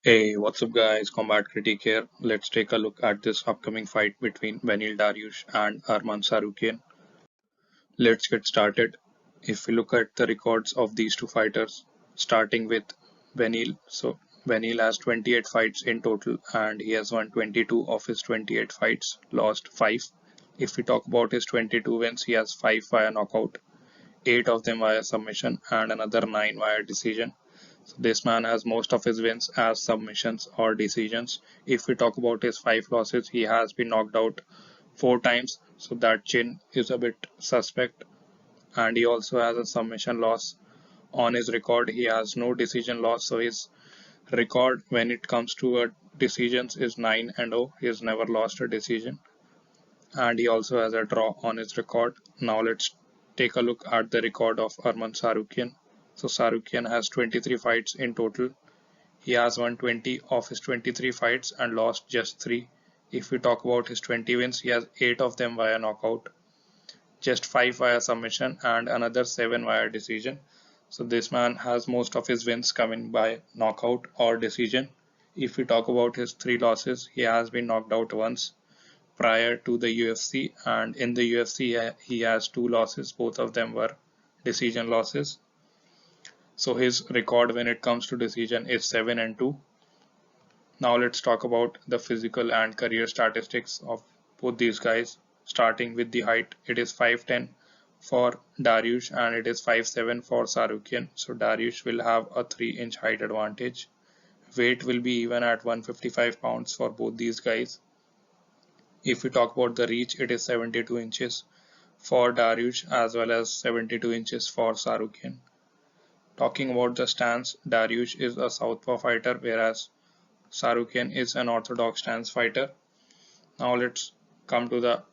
Hey, what's up guys? Combat Critic here. Let's take a look at this upcoming fight between Beneil Dariush and Arman Tsarukyan. Let's get started. If we look at the records of these two fighters, starting with Beneil. So Beneil has 28 fights in total and he has won 22 of his 28 fights, lost 5. If we talk about his 22 wins, he has 5 via knockout, 8 of them via submission and another 9 via decision. So this man has most of his wins as submissions or decisions. If we talk about his 5 losses, he has been knocked out 4 times, so that chin is a bit suspect. And he also has a submission loss on his record. He has no decision loss, so his record when it comes to decisions is 9-0. He has never lost a decision, and he also has a draw on his record. Now let's take a look at the record of Arman Tsarukyan. So Tsarukyan has 23 fights in total. He has won 20 of his 23 fights and lost just 3. If we talk about his 20 wins, he has 8 of them via knockout, just 5 via submission and another 7 via decision. So this man has most of his wins coming by knockout or decision. If we talk about his 3 losses, he has been knocked out once prior to the UFC, and in the UFC he has 2 losses, both of them were decision losses. So his record when it comes to decision is 7-2. Now let's talk about the physical and career statistics of both these guys. Starting with the height, it is 5'10" for Dariush and it is 5'7" for Tsarukyan. So Dariush will have a 3-inch height advantage. Weight will be even at 155 pounds for both these guys. If we talk about the reach, it is 72 inches for Dariush as well as 72 inches for Tsarukyan. Talking about the stance, Dariush is a southpaw fighter whereas Tsarukyan is an orthodox stance fighter. Now let's come to the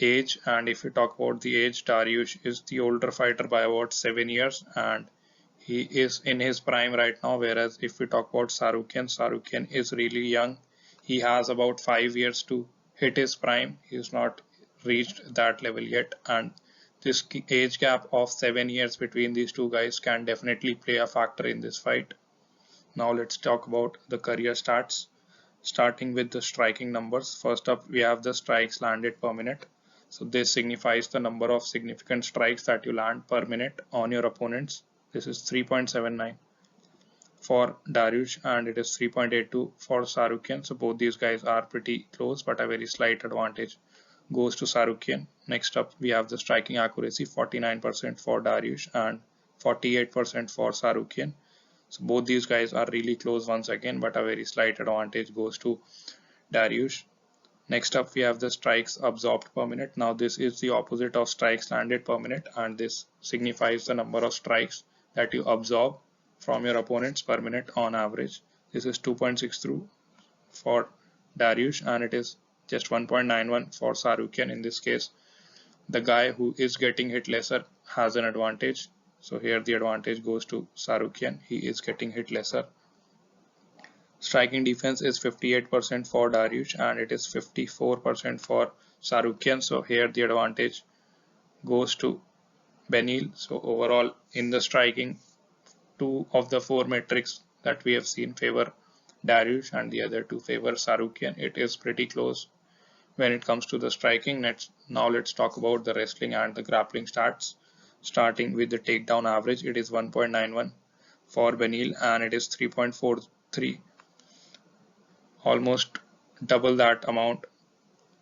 age, and if we talk about the age, Dariush is the older fighter by about 7 years and he is in his prime right now, whereas if we talk about Tsarukyan is really young. He has about 5 years to hit his prime. He has not reached that level yet, and this age gap of 7 years between these two guys can definitely play a factor in this fight. Now let's talk about the career stats, starting with the striking numbers. First up, we have the strikes landed per minute. So this signifies the number of significant strikes that you land per minute on your opponents. This is 3.79 for Dariush and it is 3.82 for Tsarukyan. So both these guys are pretty close, but a very slight advantage goes to Tsarukyan. Next up, we have the striking accuracy, 49% for Dariush and 48% for Tsarukyan. So both these guys are really close once again, but a very slight advantage goes to Dariush. Next up, we have the strikes absorbed per minute. Now this is the opposite of strikes landed per minute, and this signifies the number of strikes that you absorb from your opponents per minute on average. This is 2.63 for Dariush and it is just 1.91 for Tsarukyan. In this case, the guy who is getting hit lesser has an advantage. So here the advantage goes to Tsarukyan. He is getting hit lesser. Striking defense is 58% for Dariush and it is 54% for Tsarukyan. So here the advantage goes to Beneil. So overall in the striking, 2 of the 4 metrics that we have seen favor Dariush and the other 2 favor Tsarukyan. It is pretty close when it comes to the striking. Now let's talk about the wrestling and the grappling stats. Starting with the takedown average, it is 1.91 for Beneil and it is 3.43, almost double that amount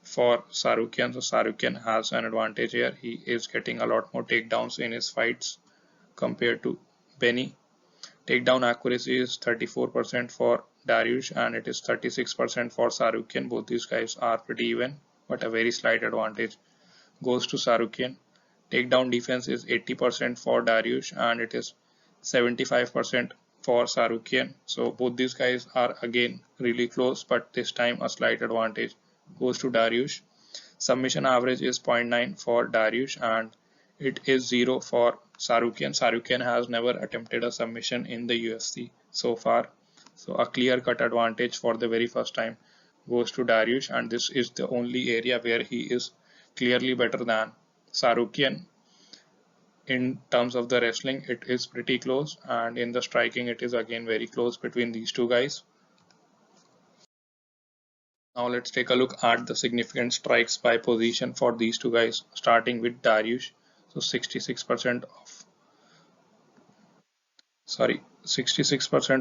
for Tsarukyan. So Tsarukyan has an advantage here. He is getting a lot more takedowns in his fights compared to Benny. Takedown accuracy is 34% for Dariush and it is 36% for Tsarukyan. Both these guys are pretty even, but a very slight advantage goes to Tsarukyan. Takedown defense is 80% for Dariush and it is 75% for Tsarukyan. So both these guys are again really close, but this time a slight advantage goes to Dariush. Submission average is 0.9 for Dariush and it is 0 for Tsarukyan. Tsarukyan has never attempted a submission in the UFC so far. So a clear-cut advantage for the very first time goes to Dariush, and this is the only area where he is clearly better than Tsarukyan. In terms of the wrestling, it is pretty close, and in the striking, it is again very close between these two guys. Now let's take a look at the significant strikes by position for these two guys, starting with Dariush. So 66%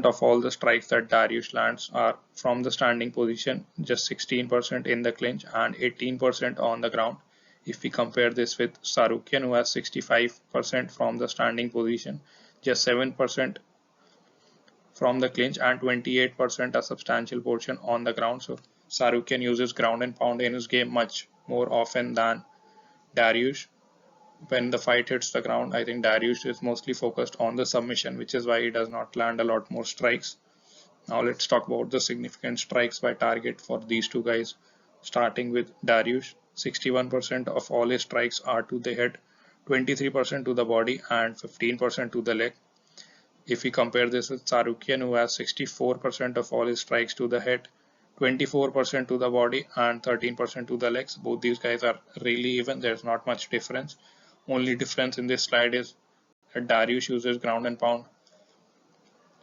of all the strikes that Dariush lands are from the standing position, just 16% in the clinch and 18% on the ground. If we compare this with Tsarukyan, who has 65% from the standing position, just 7% from the clinch and 28% a substantial portion on the ground. So Tsarukyan uses ground and pound in his game much more often than Dariush. When the fight hits the ground, I think Dariush is mostly focused on the submission, which is why he does not land a lot more strikes. Now let's talk about the significant strikes by target for these two guys, starting with Dariush. 61% of all his strikes are to the head, 23% to the body, and 15% to the leg. If we compare this with Tsarukyan, who has 64% of all his strikes to the head, 24% to the body, and 13% to the legs, both these guys are really even. There's not much difference. Only difference in this slide is that Dariush uses ground and pound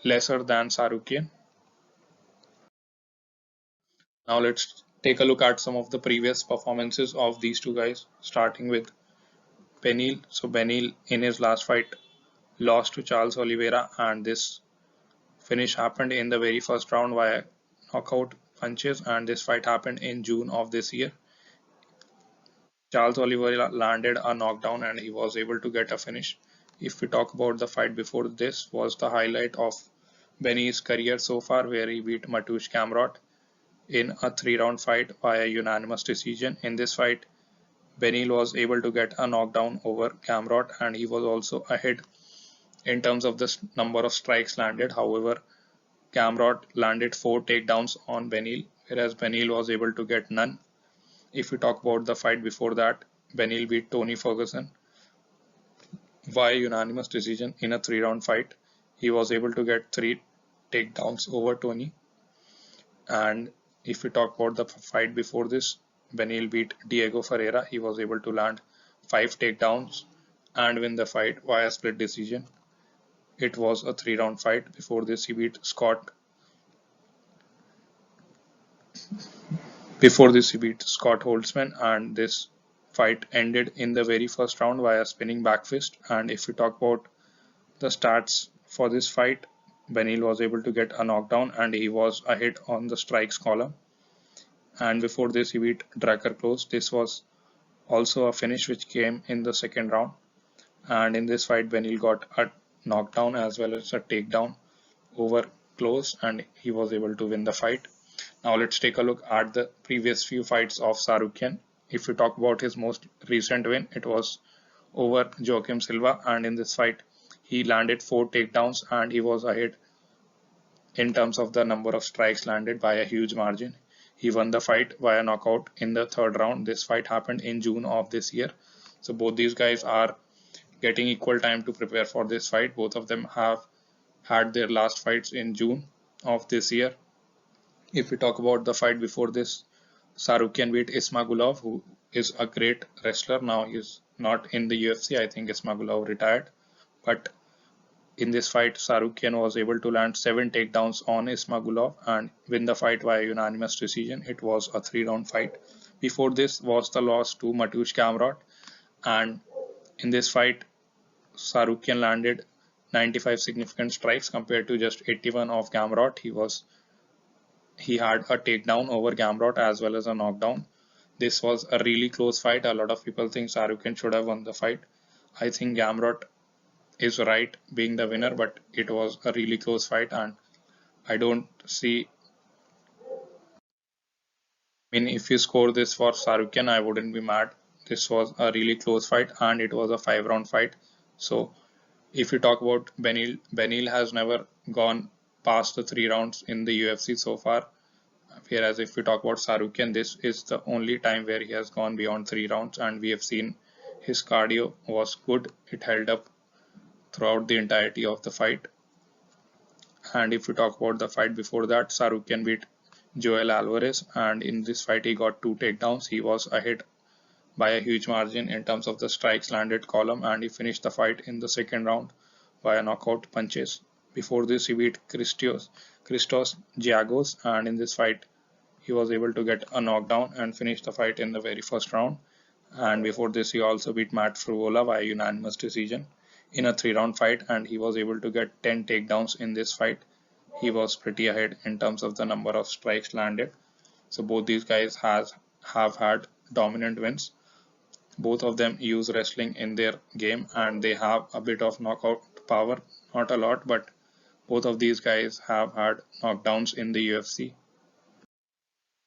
lesser than Tsarukyan. Now let's take a look at some of the previous performances of these two guys, starting with Beneil. So Beneil in his last fight lost to Charles Oliveira, and this finish happened in the very first round via knockout punches, and this fight happened in June of this year. Charles Oliveira landed a knockdown and he was able to get a finish. If we talk about the fight before this, was the highlight of Benny's career so far, where he beat Mateusz Gamrot in a 3-round fight via unanimous decision. In this fight, Beneil was able to get a knockdown over Gamrot, and he was also ahead in terms of the number of strikes landed. However, Gamrot landed 4 takedowns on Beneil, whereas Beneil was able to get none. If we talk about the fight before that, Beneil beat Tony Ferguson via unanimous decision in a 3-round fight. He was able to get 3 takedowns over Tony. And if we talk about the fight before this, Beneil beat Diego Ferreira. He was able to land 5 takedowns and win the fight via split decision. It was a 3-round fight. Before this, he beat Scott Holtzman, and this fight ended in the very first round via spinning back fist. And if we talk about the stats for this fight, Beneil was able to get a knockdown and he was ahead on the strikes column. And before this, he beat Drakkar Klose. This was also a finish which came in the second round. And in this fight, Beneil got a knockdown as well as a takedown over Klose, and he was able to win the fight. Now let's take a look at the previous few fights of Tsarukyan. If we talk about his most recent win, it was over Joaquim Silva, and in this fight he landed 4 takedowns and he was ahead in terms of the number of strikes landed by a huge margin. He won the fight via knockout in the 3rd round. This fight happened in June of this year. So both these guys are getting equal time to prepare for this fight. Both of them have had their last fights in June of this year. If we talk about the fight before this, Tsarukyan beat Ismagulov, who is a great wrestler. Now he's not in the UFC. I think Ismagulov retired. But in this fight, Tsarukyan was able to land 7 takedowns on Ismagulov and win the fight via unanimous decision. It was a 3-round fight. Before this was the loss to Mateusz Gamrot, and in this fight, Tsarukyan landed 95 significant strikes compared to just 81 of Gamrot. He had a takedown over Gamrot as well as a knockdown. This was a really close fight. A lot of people think Tsarukyan should have won the fight. I think Gamrot is right being the winner, but it was a really close fight, and I don't see. I mean, if you score this for Tsarukyan, I wouldn't be mad. This was a really close fight, and it was a 5-round fight. So if you talk about Beneil has never gone past the 3 rounds in the UFC so far. Whereas if we talk about Tsarukyan, this is the only time where he has gone beyond 3 rounds, and we have seen his cardio was good. It held up throughout the entirety of the fight. And if we talk about the fight before that, Tsarukyan beat Joel Alvarez, and in this fight he got 2 takedowns. He was ahead by a huge margin in terms of the strikes landed column, and he finished the fight in the second round via knockout punches. Before this, he beat Christos Giagos, and in this fight, he was able to get a knockdown and finish the fight in the very first round. And before this, he also beat Matt Fruvola via unanimous decision in a 3 round fight, and he was able to get 10 takedowns in this fight. He was pretty ahead in terms of the number of strikes landed. So both these guys have had dominant wins. Both of them use wrestling in their game and they have a bit of knockout power, not a lot, but both of these guys have had knockdowns in the UFC.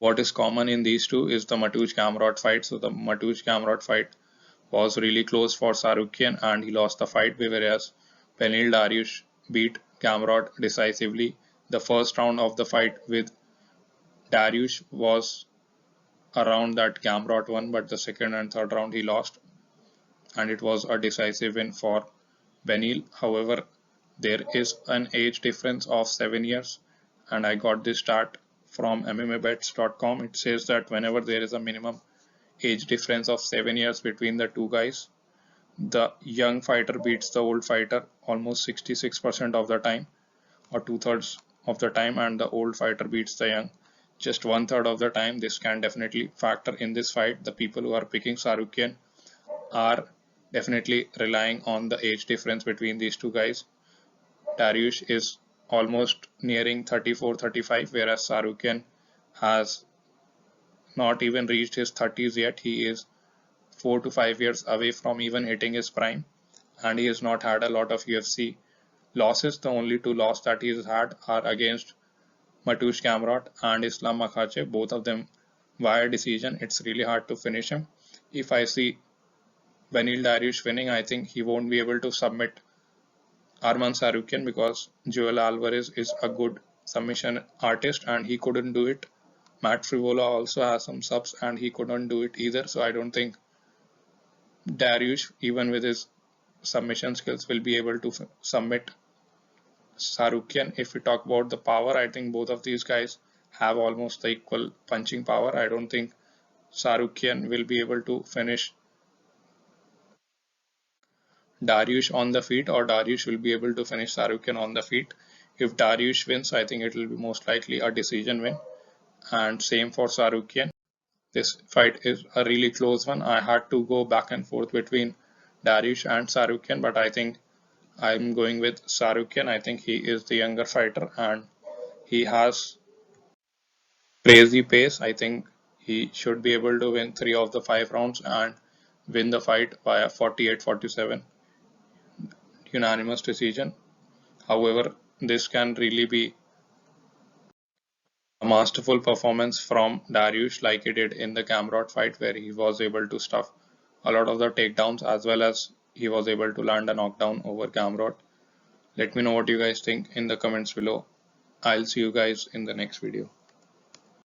What is common in these two is the Mateusz Gamrot fight. So the Mateusz Gamrot fight was really close for Tsarukyan and he lost the fight, whereas Beneil Dariush beat Gamrot decisively. The first round of the fight with Dariush was a round that Gamrot won, but the second and third round he lost, and it was a decisive win for Beneil. However, there is an age difference of 7 years, and I got this stat from MMAbets.com. It says that whenever there is a minimum age difference of 7 years between the two guys, the young fighter beats the old fighter almost 66% of the time, or 2/3 of the time, and the old fighter beats the young just 1/3 of the time. This can definitely factor in this fight. The people who are picking Tsarukyan are definitely relying on the age difference between these two guys. Dariush is almost nearing 34-35, whereas Tsarukyan has not even reached his 30s yet. He is 4 to 5 years away from even hitting his prime, and he has not had a lot of UFC losses. The only two losses that he has had are against Mateusz Gamrot and Islam Makhachev, both of them via decision. It's really hard to finish him. If I see Beneil Dariush winning, I think he won't be able to submit Arman Tsarukyan because Joel Alvarez is a good submission artist and he couldn't do it. Matt Frivola also has some subs and he couldn't do it either. So I don't think Dariush, even with his submission skills, will be able to submit Tsarukyan. If we talk about the power, I think both of these guys have almost the equal punching power. I don't think Tsarukyan will be able to finish Dariush on the feet, or Dariush will be able to finish Tsarukyan on the feet. If Dariush wins, I think it will be most likely a decision win. And same for Tsarukyan. This fight is a really close one. I had to go back and forth between Dariush and Tsarukyan, but I think I'm going with Tsarukyan. I think he is the younger fighter and he has crazy pace. I think he should be able to win 3 of the 5 rounds and win the fight via 48-47 unanimous decision. However, this can really be a masterful performance from Dariush like he did in the Gamrot fight where he was able to stuff a lot of the takedowns as well as he was able to land a knockdown over Gamrot. Let me know what you guys think in the comments below. I'll see you guys in the next video.